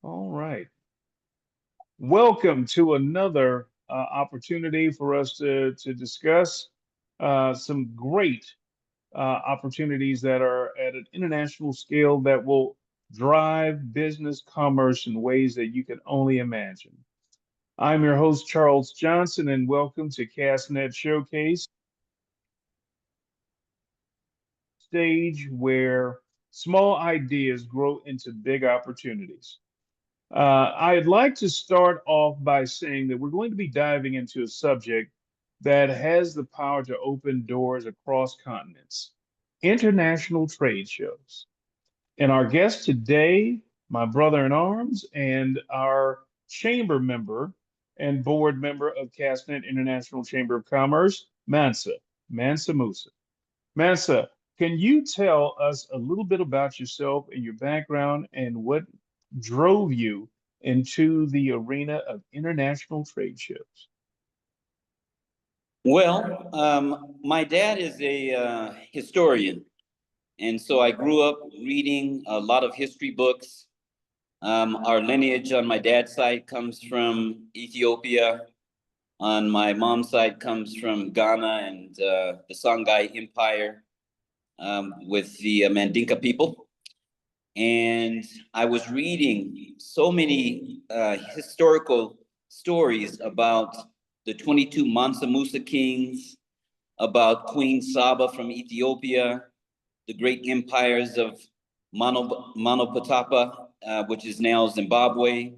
All right. Welcome to another opportunity for us to discuss some great opportunities that are at an international scale that will drive business commerce in ways that you can only imagine. I'm your host, Charles Johnson, and welcome to Castnet Showcase, stage where small ideas grow into big opportunities. I'd like to start off by saying that we're going to be diving into a subject that has the power to open doors across continents, international trade shows. And our guest today, my brother in arms and our chamber member and board member of Castnet International Chamber of Commerce, Mansa Musa. Mansa, can you tell us a little bit about yourself and your background and what drove you into the arena of international trade shows? My dad is a historian, and so I grew up reading a lot of history books. Our lineage on my dad's side comes from Ethiopia. On my mom's side comes from Ghana and the Songhai Empire with the Mandinka people. And I was reading so many historical stories about the 22 Mansa Musa kings, about Queen Saba from Ethiopia, the great empires of Manopotapa, which is now Zimbabwe,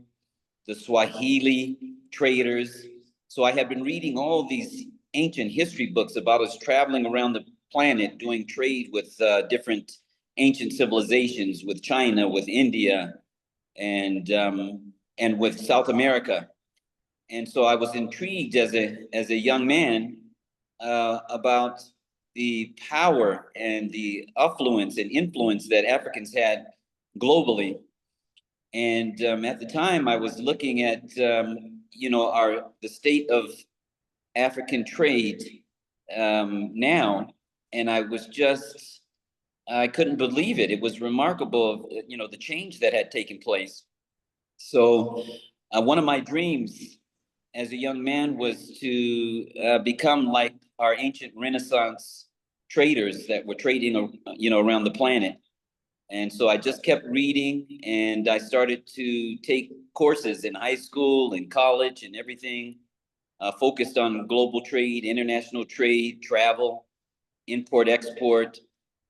the Swahili traders. So I had been reading all these ancient history books about us traveling around the planet doing trade with different ancient civilizations, with China, with India, and with South America. And so I was intrigued as a young man about the power and the affluence and influence that Africans had globally. And at the time, I was looking at the state of African trade now, and I couldn't believe it. It was remarkable, the change that had taken place. So one of my dreams as a young man was to become like our ancient Renaissance traders that were trading, around the planet. And so I just kept reading, and I started to take courses in high school and college and everything, focused on global trade, international trade, travel, import, export,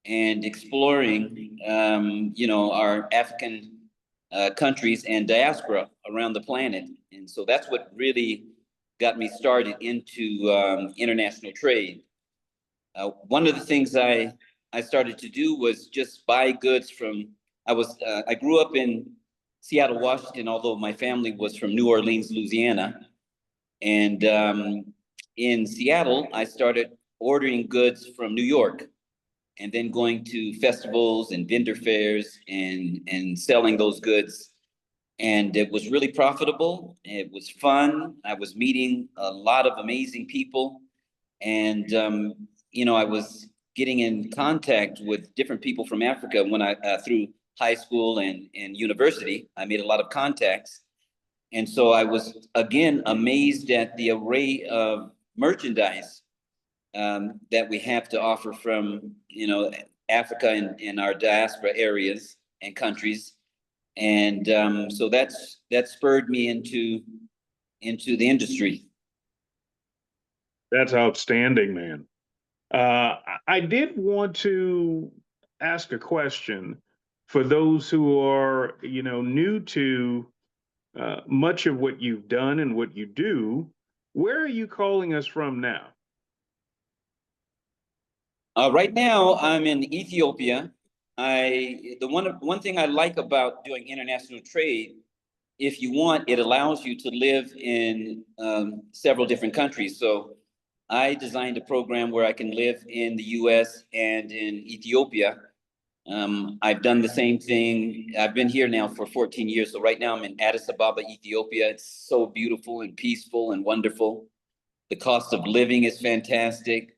and exploring, our African countries and diaspora around the planet. And so that's what really got me started into international trade. One of the things I started to do was just buy goods from, I grew up in Seattle, Washington, although my family was from New Orleans, Louisiana. And in Seattle, I started ordering goods from New York and then going to festivals and vendor fairs and selling those goods. And it was really profitable. It was fun. I was meeting a lot of amazing people. And, I was getting in contact with different people from Africa when through high school and university. I made a lot of contacts. And so I was, again, amazed at the array of merchandise that we have to offer from, Africa and our diaspora areas and countries. And so that spurred me into the industry. That's outstanding, man. I did want to ask a question for those who are, new to much of what you've done and what you do. Where are you calling us from now? Right now, I'm in Ethiopia. The one thing I like about doing international trade, if you want, it allows you to live in several different countries. So I designed a program where I can live in the U.S. and in Ethiopia. I've done the same thing. I've been here now for 14 years. So right now I'm in Addis Ababa, Ethiopia. It's so beautiful and peaceful and wonderful. The cost of living is fantastic.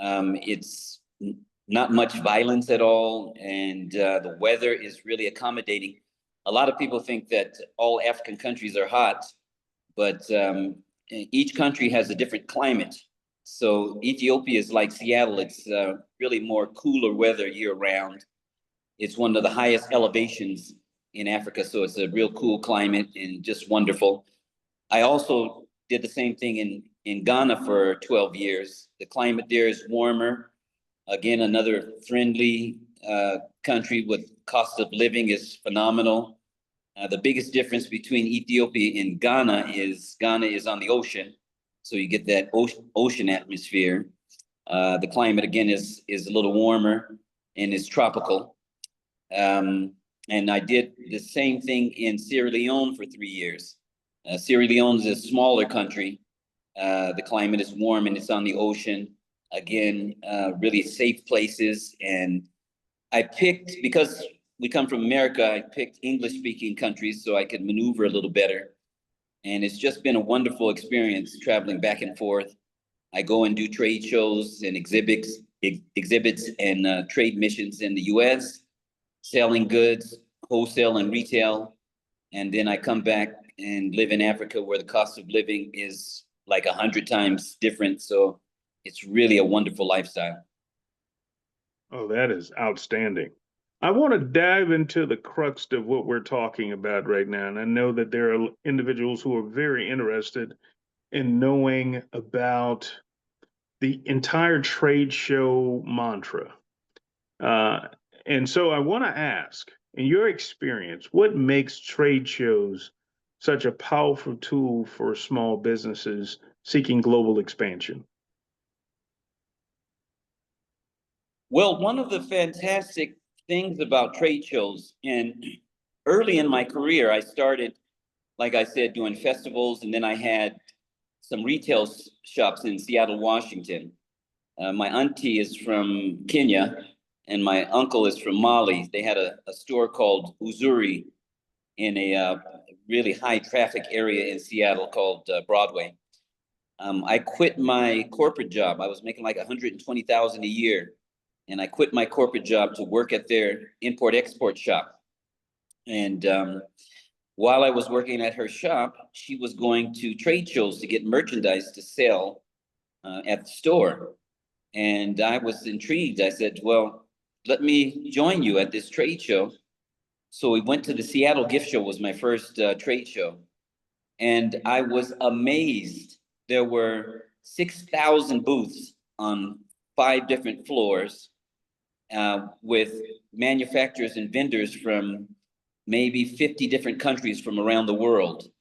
It's not much violence at all. And the weather is really accommodating. A lot of people think that all African countries are hot, but each country has a different climate. So Ethiopia is like Seattle. It's really more cooler weather year round. It's one of the highest elevations in Africa, so it's a real cool climate and just wonderful. I also did the same thing in Ghana for 12 years. The climate there is warmer. Again, another friendly country with cost of living is phenomenal. The biggest difference between Ethiopia and Ghana is on the ocean, so you get that ocean atmosphere. The climate again is a little warmer and is tropical. And I did the same thing in Sierra Leone for 3 years. Sierra Leone is a smaller country. The climate is warm and it's on the ocean. Again, really safe places. And I picked, because we come from America, I picked English-speaking countries so I could maneuver a little better. And it's just been a wonderful experience traveling back and forth. I go and do trade shows and exhibits and trade missions in the US, selling goods, wholesale and retail. And then I come back and live in Africa where the cost of living is like 100 times different. So it's really a wonderful lifestyle. Oh, that is outstanding. I want to dive into the crux of what we're talking about right now. And I know that there are individuals who are very interested in knowing about the entire trade show mantra. Uh, and so I want to ask, in your experience, what makes trade shows such a powerful tool for small businesses seeking global expansion? Well, one of the fantastic things about trade shows, and early in my career, I started, like I said, doing festivals, and then I had some retail shops in Seattle, Washington. My auntie is from Kenya, and my uncle is from Mali. They had a store called Uzuri in a really high traffic area in Seattle called Broadway. I quit my corporate job. I was making like 120,000 a year, and I quit my corporate job to work at their import export shop. And while I was working at her shop, she was going to trade shows to get merchandise to sell at the store. And I was intrigued. I said, well, let me join you at this trade show. So we went to the Seattle Gift Show, was my first trade show. And I was amazed. There were 6,000 booths on 5 different floors with manufacturers and vendors from maybe 50 different countries from around the world.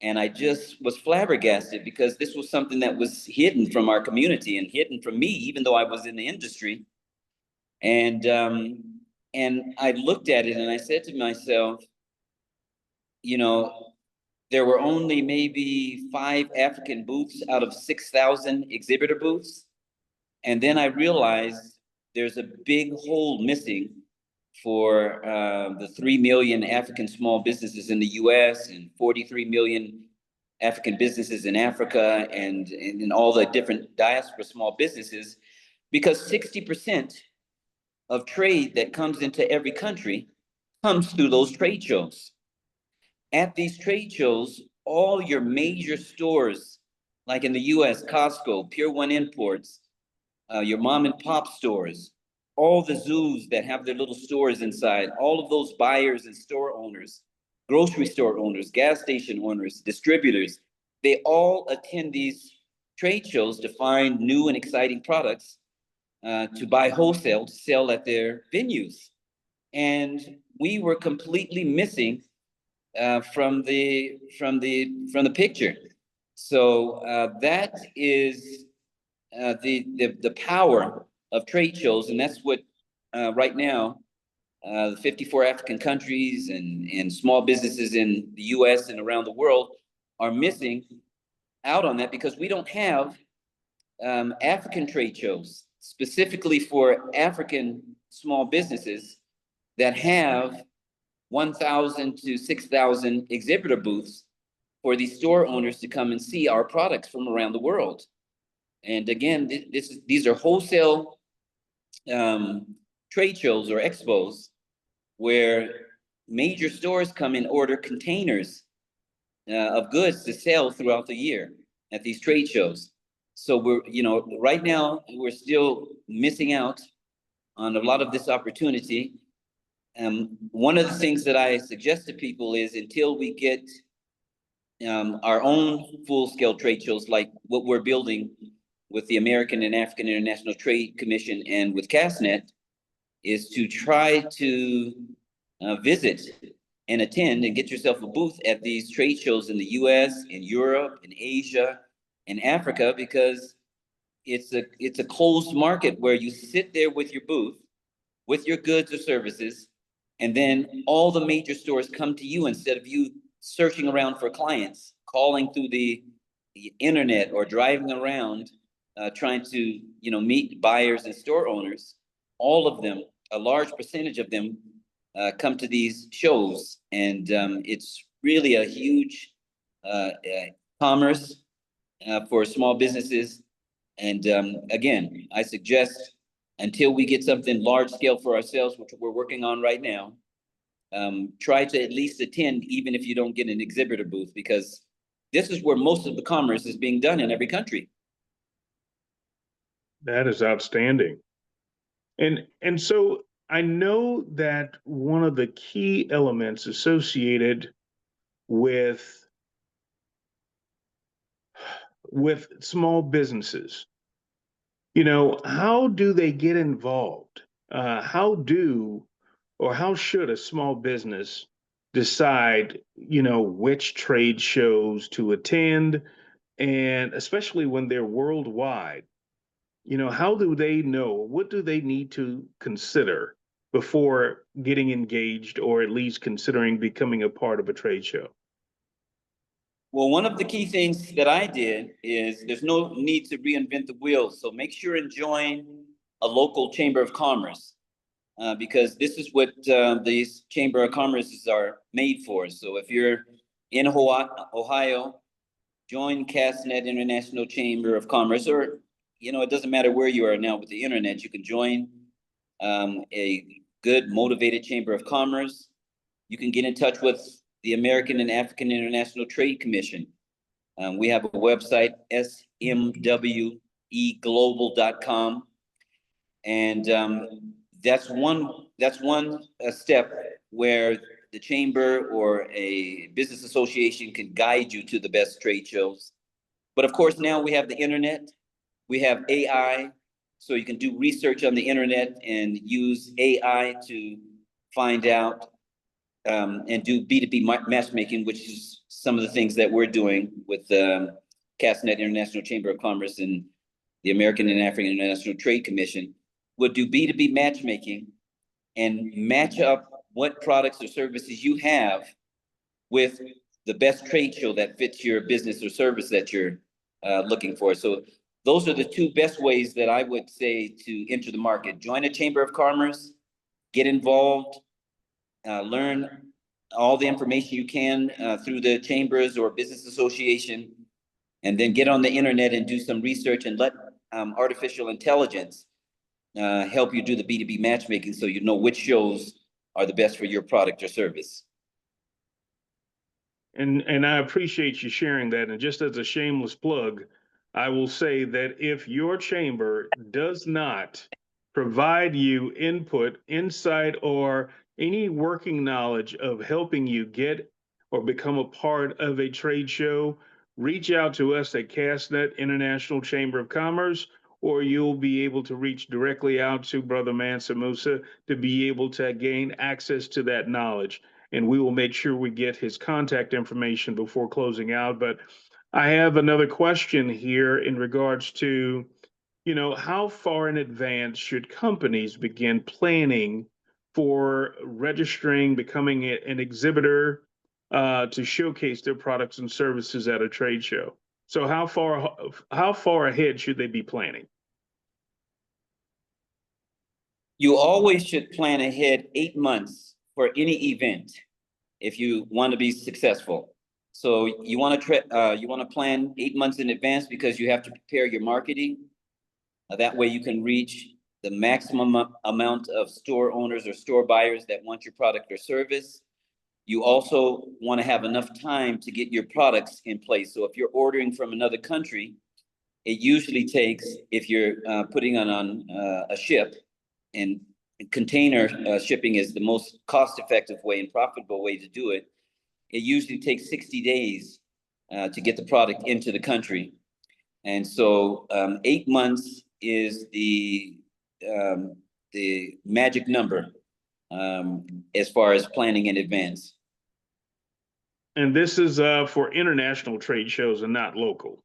And I just was flabbergasted because this was something that was hidden from our community and hidden from me, even though I was in the industry. And I looked at it and I said to myself, you know, there were only maybe 5 African booths out of 6,000 exhibitor booths. And then I realized there's a big hole missing for the 3 million African small businesses in the US and 43 million African businesses in Africa and in all the different diaspora small businesses, because 60% of trade that comes into every country comes through those trade shows. At these trade shows, all your major stores, like in the US, Costco, Pier 1 Imports, your mom and pop stores, all the zoos that have their little stores inside, all of those buyers and store owners, grocery store owners, gas station owners, distributors, they all attend these trade shows to find new and exciting products to buy wholesale to sell at their venues. And we were completely missing from the picture. So that is the power of trade shows, and that's what right now the 54 African countries and small businesses in the U.S. and around the world are missing out on that because we don't have African trade shows specifically for African small businesses that have 1,000 to 6,000 exhibitor booths for these store owners to come and see our products from around the world. And again, these are wholesale trade shows or expos where major stores come and order containers of goods to sell throughout the year at these trade shows. So we're, right now we're still missing out on a lot of this opportunity. One of the things that I suggest to people is until we get our own full-scale trade shows like what we're building with the American and African International Trade Commission and with Castnet, is to try to visit and attend and get yourself a booth at these trade shows in the US, in Europe, in Asia, in Africa, because it's a closed market where you sit there with your booth, with your goods or services, and then all the major stores come to you instead of you searching around for clients, calling through the internet or driving around trying to meet buyers and store owners. All of them, a large percentage of them, come to these shows, and it's really a huge commerce for small businesses. And again, I suggest until we get something large scale for ourselves, which we're working on right now, try to at least attend, even if you don't get an exhibitor booth, because this is where most of the commerce is being done in every country. That is outstanding. And so I know that one of the key elements associated with small businesses, how do they get involved? How should a small business decide, which trade shows to attend, and especially when they're worldwide? How do they know? What do they need to consider before getting engaged or at least considering becoming a part of a trade show? Well, one of the key things that I did is there's no need to reinvent the wheel. So make sure and join a local chamber of commerce, because this is what these chamber of commerces are made for. So if you're in Ohio, join Castnet International Chamber of Commerce, or, it doesn't matter where you are now with the internet, you can join a good, motivated chamber of commerce. You can get in touch with the American and African International Trade Commission. We have a website, SMWEglobal.com. And that's one step where the chamber or a business association can guide you to the best trade shows. But of course, now we have the internet, we have AI, so you can do research on the internet and use AI to find out and do B2B matchmaking, which is some of the things that we're doing with Castnet International Chamber of Commerce and the American and African International Trade Commission. We'll do B2B matchmaking and match up what products or services you have with the best trade show that fits your business or service that you're looking for. So those are the two best ways that I would say to enter the market. Join a chamber of commerce, get involved, learn all the information you can through the chambers or business association, and then get on the internet and do some research and let artificial intelligence help you do the B2B matchmaking so you know which shows are the best for your product or service. And I appreciate you sharing that. And just as a shameless plug, I will say that if your chamber does not provide you input, insight, or any working knowledge of helping you get or become a part of a trade show, reach out to us at Castnet International Chamber of Commerce, or you'll be able to reach directly out to Brother Mansa Musa to be able to gain access to that knowledge. And we will make sure we get his contact information before closing out. But I have another question here in regards to, how far in advance should companies begin planning for registering, becoming an exhibitor to showcase their products and services at a trade show? So how far ahead should they be planning? You always should plan ahead 8 months for any event if you want to be successful. So you want to plan 8 months in advance because you have to prepare your marketing. That way you can reach the maximum amount of store owners or store buyers that want your product or service. You also want to have enough time to get your products in place. So if you're ordering from another country, it usually takes, if you're putting on a ship, and container shipping is the most cost-effective way and profitable way to do it. It usually takes 60 days to get the product into the country. And so 8 months is the magic number as far as planning in advance. And this is for international trade shows and not local.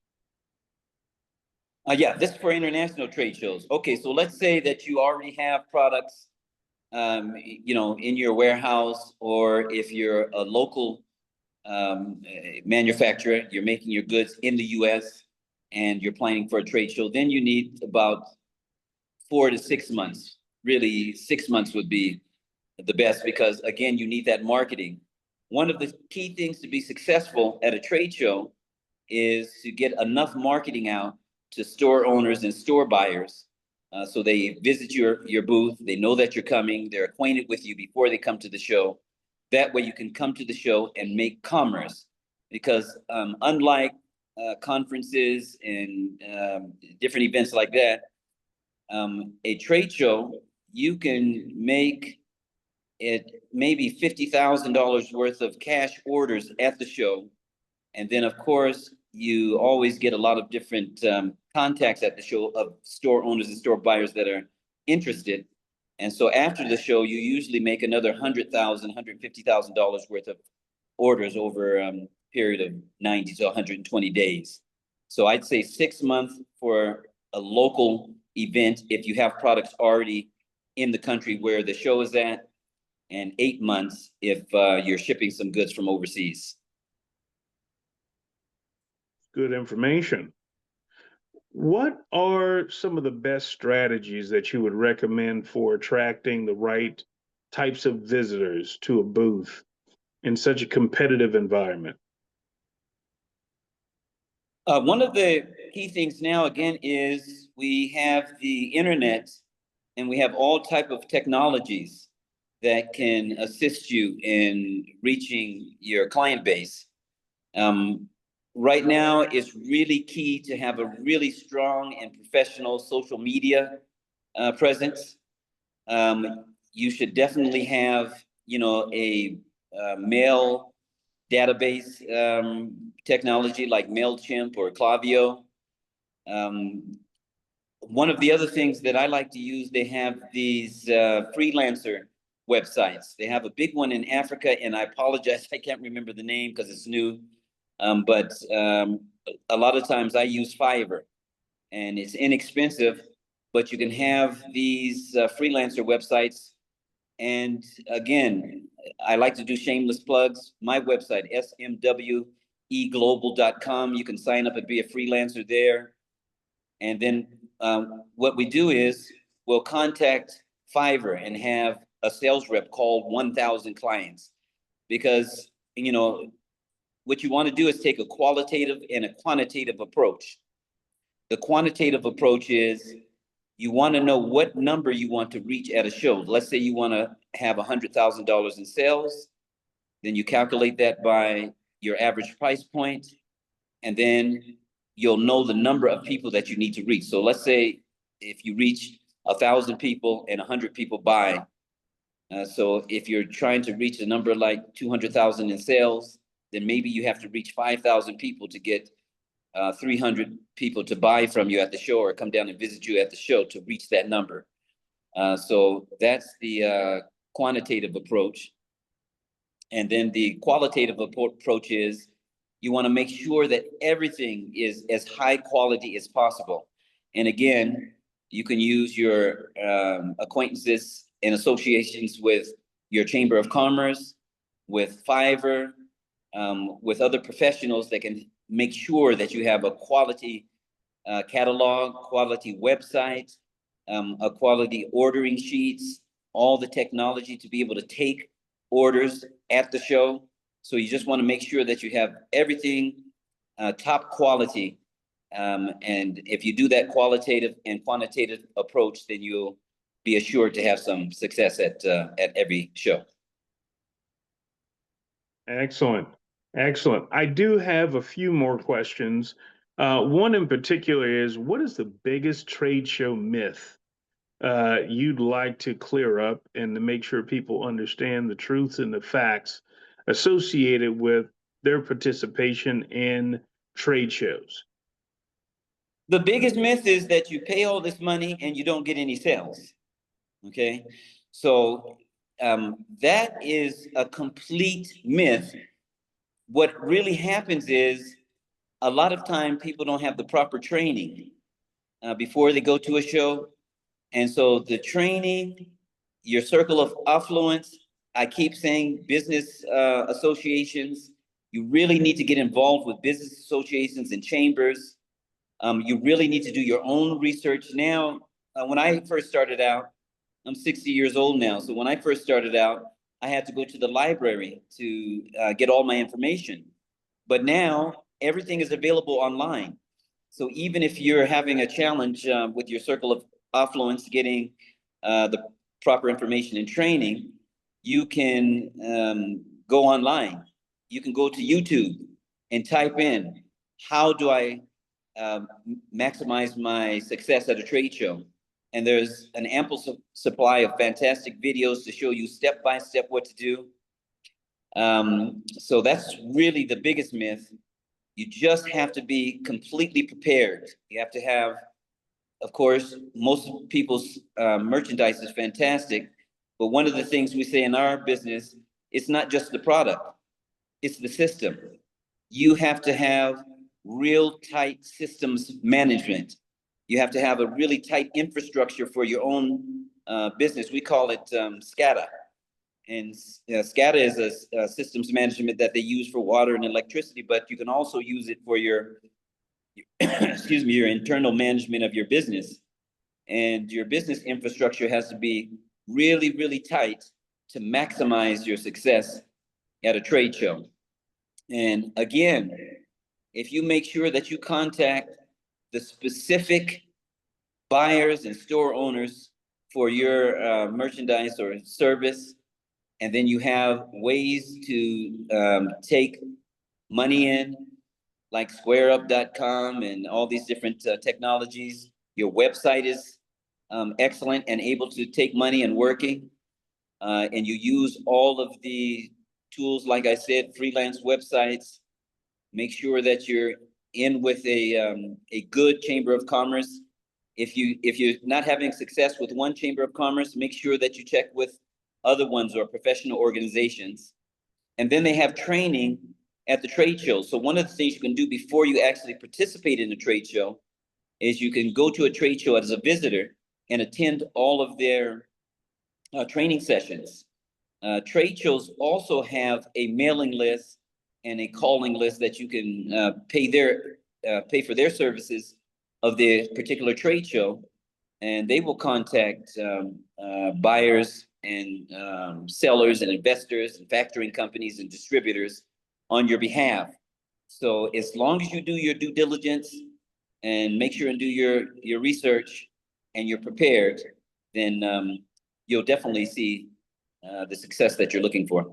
Yeah, this is for international trade shows. Okay, so let's say that you already have products, in your warehouse, or if you're a local manufacturer, you're making your goods in the U.S. and you're planning for a trade show, then you need about 4 to 6 months. Really, 6 months would be the best because, again, you need that marketing. One of the key things to be successful at a trade show is to get enough marketing out to store owners and store buyers. So they visit your booth, they know that you're coming, they're acquainted with you before they come to the show. That way you can come to the show and make commerce. Because unlike conferences and different events like that, a trade show, you can make it maybe $50,000 worth of cash orders at the show. And then, of course, you always get a lot of different contacts at the show of store owners and store buyers that are interested. And so after the show, you usually make another $100,000, $150,000 worth of orders over a period of 90 to 120 days. So I'd say 6 months for a local event if you have products already in the country where the show is at, and 8 months if you're shipping some goods from overseas. Good information. What are some of the best strategies that you would recommend for attracting the right types of visitors to a booth in such a competitive environment? One of the key things now, again, is we have the internet and we have all type of technologies that can assist you in reaching your client base. Right now, it's really key to have a really strong and professional social media presence. You should definitely have, a mail database technology like MailChimp or Klaviyo. One of the other things that I like to use, they have these freelancer websites. They have a big one in Africa, and I apologize, I can't remember the name because it's new. But a lot of times I use Fiverr, and it's inexpensive, but you can have these freelancer websites. And again, I like to do shameless plugs. My website, SMWEglobal.com. You can sign up and be a freelancer there. And then what we do is we'll contact Fiverr and have a sales rep call 1,000 clients, because, what you want to do is take a qualitative and a quantitative approach. The quantitative approach is you want to know what number you want to reach at a show. Let's say you want to have $100,000 in sales. Then you calculate that by your average price point, and then you'll know the number of people that you need to reach. So let's say if you reach 1,000 people and 100 people buy. So if you're trying to reach a number like 200,000 in sales, then maybe you have to reach 5,000 people to get 300 people to buy from you at the show or come down and visit you at the show to reach that number. So that's the quantitative approach. And then the qualitative approach is you want to make sure that everything is as high quality as possible. And again, you can use your acquaintances and associations with your Chamber of Commerce, with Fiverr, with other professionals that can make sure that you have a quality catalog, quality website, a quality ordering sheets, all the technology to be able to take orders at the show. So you just want to make sure that you have everything top quality. And if you do that qualitative and quantitative approach, then you'll be assured to have some success at every show. Excellent. Excellent. I do have a few more questions. One in particular is, what is the biggest trade show myth you'd like to clear up and to make sure people understand the truths and the facts associated with their participation in trade shows? The biggest myth is that you pay all this money and you don't get any sales. Okay, so that is a complete myth. What really happens is a lot of time people don't have the proper training before they go to a show. And so the training, your circle of affluence, I keep saying business associations, you really need to get involved with business associations and chambers. You really need to do your own research. Now, when I first started out, I'm 60 years old now. So when I first started out, I had to go to the library to get all my information. But now everything is available online. So even if you're having a challenge with your circle of affluence getting the proper information and training, you can go online. You can go to YouTube and type in, how do I maximize my success at a trade show? And there's an ample supply of fantastic videos to show you step by step what to do. So that's really the biggest myth. You just have to be completely prepared. You have to have, of course, most people's merchandise is fantastic, but one of the things we say in our business, it's not just the product, it's the system. You have to have real tight systems management. You have to have a really tight infrastructure for your own business. We call it SCADA. And SCADA is a systems management that they use for water and electricity, but you can also use it for your excuse me, your internal management of your business. And your business infrastructure has to be really, really tight to maximize your success at a trade show. And again, if you make sure that you contact the specific buyers and store owners for your merchandise or service, and then you have ways to take money in, like squareup.com and all these different technologies. Your website is excellent and able to take money and working. And you use all of the tools, like I said, freelance websites. Make sure that you're in with a good chamber of commerce. If you're not having success with one chamber of commerce, make sure that you check with other ones or professional organizations. And then they have training at the trade show. So one of the things you can do before you actually participate in a trade show is you can go to a trade show as a visitor and attend all of their training sessions. Trade shows also have a mailing list and a calling list that you can pay for their services of the particular trade show, and they will contact buyers and sellers and investors and factoring companies and distributors on your behalf. So as long as you do your due diligence and make sure and do your research and you're prepared, then you'll definitely see the success that you're looking for.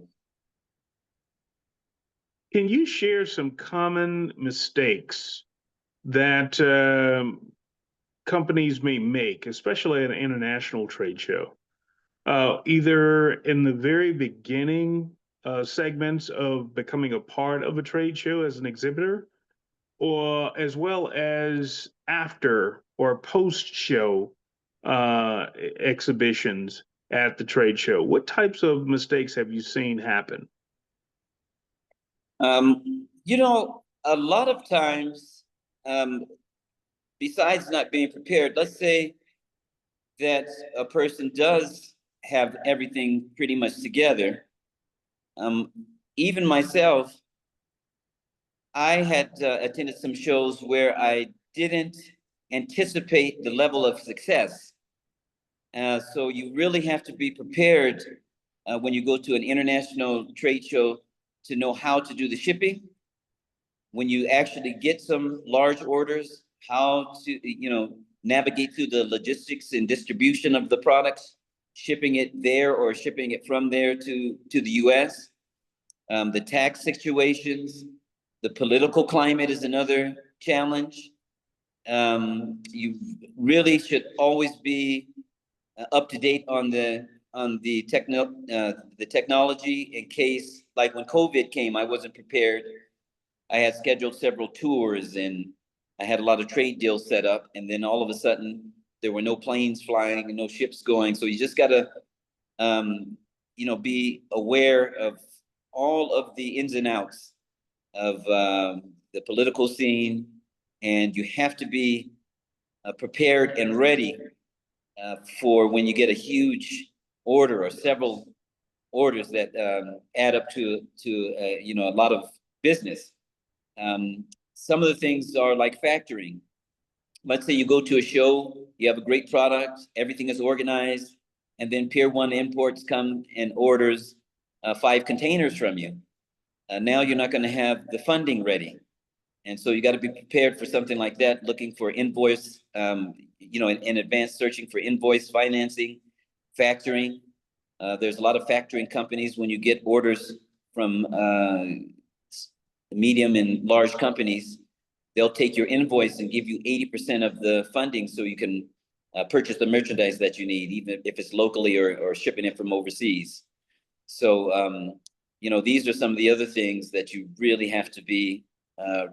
Can you share some common mistakes that companies may make, especially at an international trade show? Either in the very beginning segments of becoming a part of a trade show as an exhibitor, or as well as after or post-show exhibitions at the trade show. What types of mistakes have you seen happen? A lot of times, um, besides not being prepared, let's say that a person does have everything pretty much together. Um, Even myself, I had attended some shows where I didn't anticipate the level of success. So you really have to be prepared when you go to an international trade show to know how to do the shipping. When you actually get some large orders, how to, navigate through the logistics and distribution of the products, shipping it there or shipping it from there to the US. The tax situations, the political climate is another challenge. You really should always be up to date on the technology in case, like when COVID came, I wasn't prepared. I had scheduled several tours and I had a lot of trade deals set up, and then all of a sudden there were no planes flying and no ships going. So you just gotta, be aware of all of the ins and outs of the political scene, and you have to be prepared and ready for when you get a huge order or several orders that add up to a lot of business. Some of the things are like factoring. Let's say you go to a show, you have a great product, everything is organized, and then Pier 1 Imports come and orders 5 containers from you. Now you're not going to have the funding ready. And so you got to be prepared for something like that, looking for invoice, in advance, searching for invoice financing, factoring. There's a lot of factoring companies. When you get orders from medium and large companies, they'll take your invoice and give you 80% of the funding so you can purchase the merchandise that you need, even if it's locally or shipping it from overseas. So, these are some of the other things that you really have to be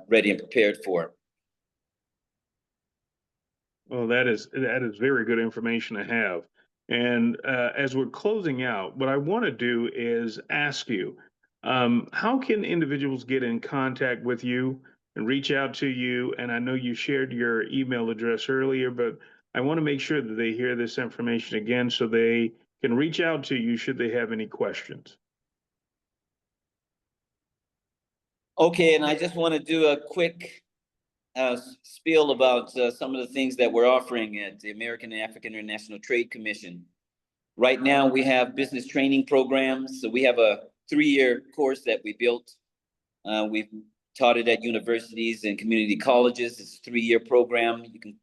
ready and prepared for. Well, that is very good information to have. And as we're closing out, what I want to do is ask you, how can individuals get in contact with you and reach out to you? And I know you shared your email address earlier, but I want to make sure that they hear this information again so they can reach out to you should they have any questions. Okay, and I just want to do a quick spiel about some of the things that we're offering at the American and African International Trade Commission. Right now, we have business training programs. So we have a 3-year course that we built. We've taught it at universities and community colleges. It's a 3-year program. You can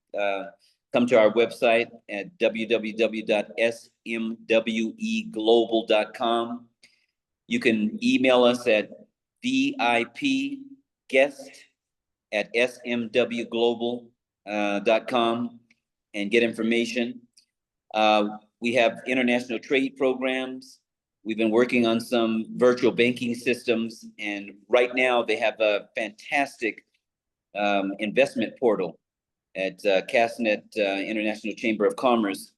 come to our website at www.smweglobal.com. You can email us at vipguest@smwglobal.com and get information. We have international trade programs. We've been working on some virtual banking systems, and right now they have a fantastic investment portal at Castnet International Chamber of Commerce.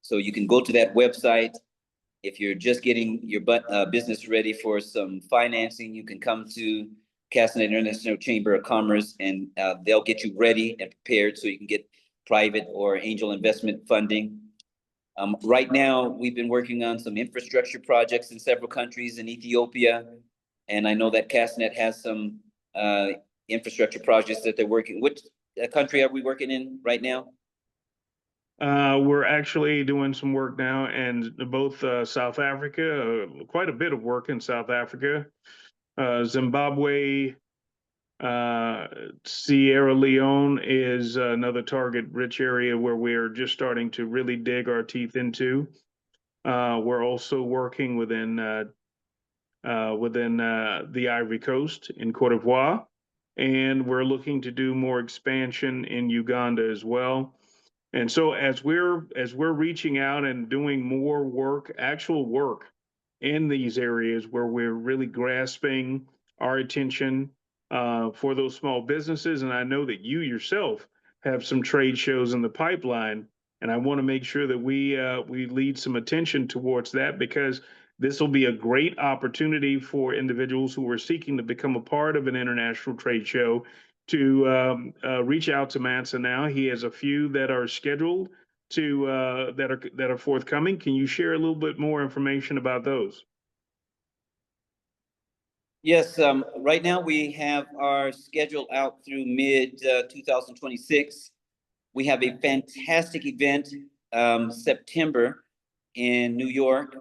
So you can go to that website. If you're just getting your business ready for some financing, you can come to Castnet International Chamber of Commerce, and they'll get you ready and prepared so you can get private or angel investment funding. Right now, we've been working on some infrastructure projects in several countries in Ethiopia, and I know that Castnet has some infrastructure projects that they're working. Which country are we working in right now? We're actually doing some work now in both South Africa, quite a bit of work in South Africa, Zimbabwe, Sierra Leone is another target-rich area where we're just starting to really dig our teeth into. We're also working within the Ivory Coast in Cote d'Ivoire, and we're looking to do more expansion in Uganda as well. And so as we're reaching out and doing more work, actual work in these areas where we're really grasping our attention for those small businesses, and I know that you yourself have some trade shows in the pipeline, and I want to make sure that we lead some attention towards that because this will be a great opportunity for individuals who are seeking to become a part of an international trade show to reach out to Mansa now. He has a few that are scheduled to that are forthcoming. Can you share a little bit more information about those? Yes, right now we have our schedule out through mid 2026. We have a fantastic event September in New York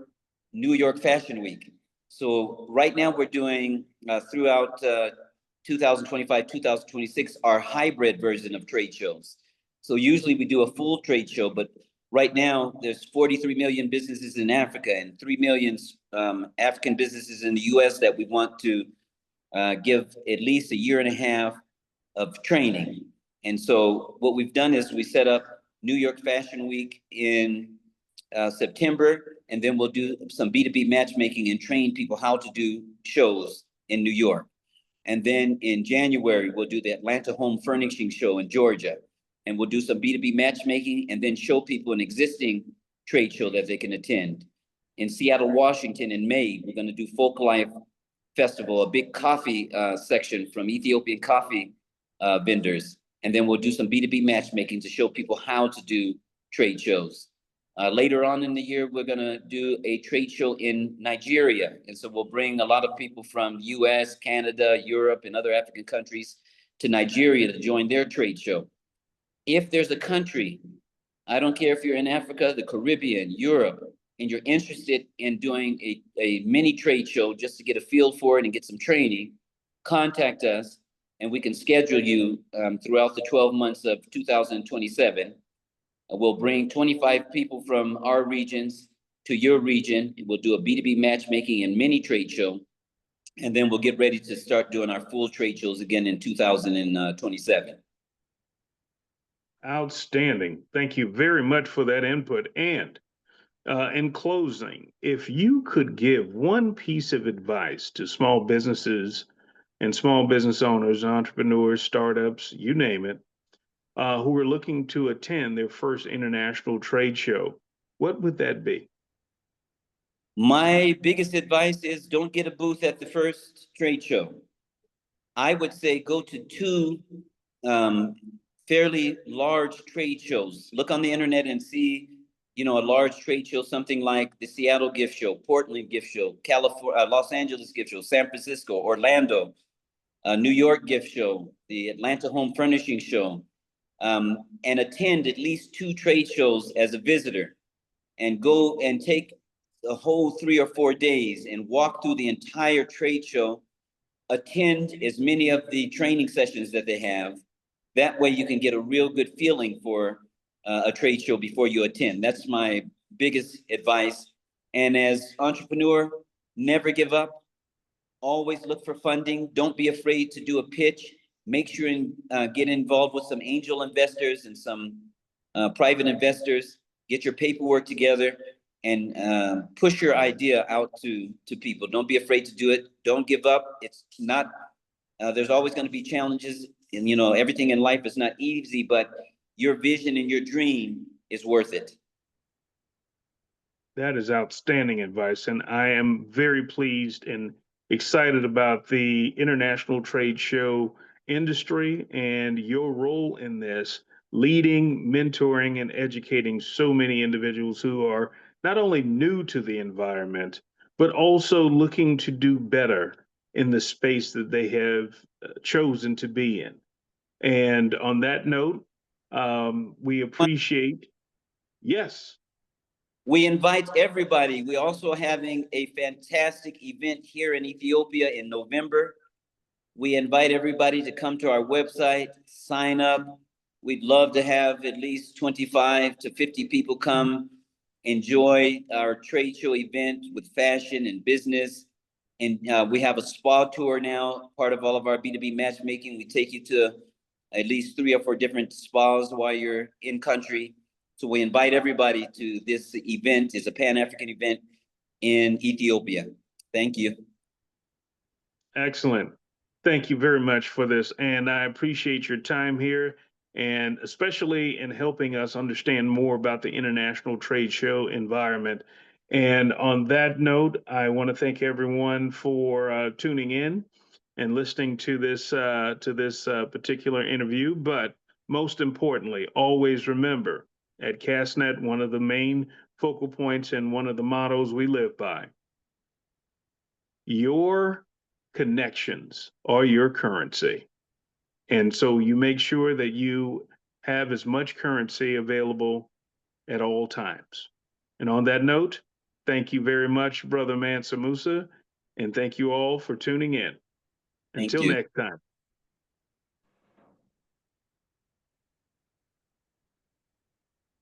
Fashion Week. So right now we're doing throughout 2025, 2026, our hybrid version of trade shows. So usually we do a full trade show, but right now there's 43 million businesses in Africa and 3 million African businesses in the US that we want to give at least a year and a half of training. And so what we've done is we set up New York Fashion Week in September, and then we'll do some B2B matchmaking and train people how to do shows in New York. And then in January, we'll do the Atlanta Home Furnishing Show in Georgia. And we'll do some B2B matchmaking and then show people an existing trade show that they can attend. In Seattle, Washington in May, we're going to do Folk Life Festival, a big coffee section from Ethiopian coffee vendors. And then we'll do some B2B matchmaking to show people how to do trade shows. Later on in the year, we're going to do a trade show in Nigeria. And so we'll bring a lot of people from US, Canada, Europe, and other African countries to Nigeria to join their trade show. If there's a country, I don't care if you're in Africa, the Caribbean, Europe, and you're interested in doing a mini trade show just to get a feel for it and get some training, contact us and we can schedule you throughout the 12 months of 2027. We'll bring 25 people from our regions to your region. We'll do a B2B matchmaking and mini trade show. And then we'll get ready to start doing our full trade shows again in 2027. Outstanding. Thank you very much for that input. And in closing, if you could give one piece of advice to small businesses and small business owners, entrepreneurs, startups, you name it, who are looking to attend their first international trade show, what would that be? My biggest advice is don't get a booth at the first trade show. I would say go to two fairly large trade shows. Look on the internet and see, a large trade show, something like the Seattle Gift Show, Portland Gift Show, California, Los Angeles Gift Show, San Francisco, Orlando, New York Gift Show, the Atlanta Home Furnishing Show, and attend at least 2 trade shows as a visitor, and go and take a whole 3 or 4 days and walk through the entire trade show, attend as many of the training sessions that they have. That way you can get a real good feeling for a trade show before you attend. That's my biggest advice. And as entrepreneur, never give up. Always look for funding. Don't be afraid to do a pitch. Make sure and get involved with some angel investors and some private investors. Get your paperwork together and push your idea out to people. Don't be afraid to do it. Don't give up. It's not, there's always going to be challenges, and everything in life is not easy, but your vision and your dream is worth it. That is outstanding advice, and I am very pleased and excited about the international trade show industry and your role in this, leading, mentoring, and educating so many individuals who are not only new to the environment, but also looking to do better in the space that they have chosen to be in. And on that note, we appreciate, yes. We invite everybody. We're also having a fantastic event here in Ethiopia in November. We invite everybody to come to our website, sign up. We'd love to have at least 25 to 50 people come, enjoy our trade show event with fashion and business. And we have a spa tour now, part of all of our B2B matchmaking. We take you to at least 3 or 4 different spas while you're in country. So we invite everybody to this event. It's a Pan-African event in Ethiopia. Thank you. Excellent. Thank you very much for this. And I appreciate your time here, and especially in helping us understand more about the international trade show environment. And on that note, I want to thank everyone for tuning in and listening to this particular interview. But most importantly, always remember, at Castnet, one of the main focal points and one of the mottos we live by: your connections are your currency. And so you make sure that you have as much currency available at all times. And on that note, thank you very much, Brother Mansa Musa, and thank you all for tuning in. Thank Until you. next time.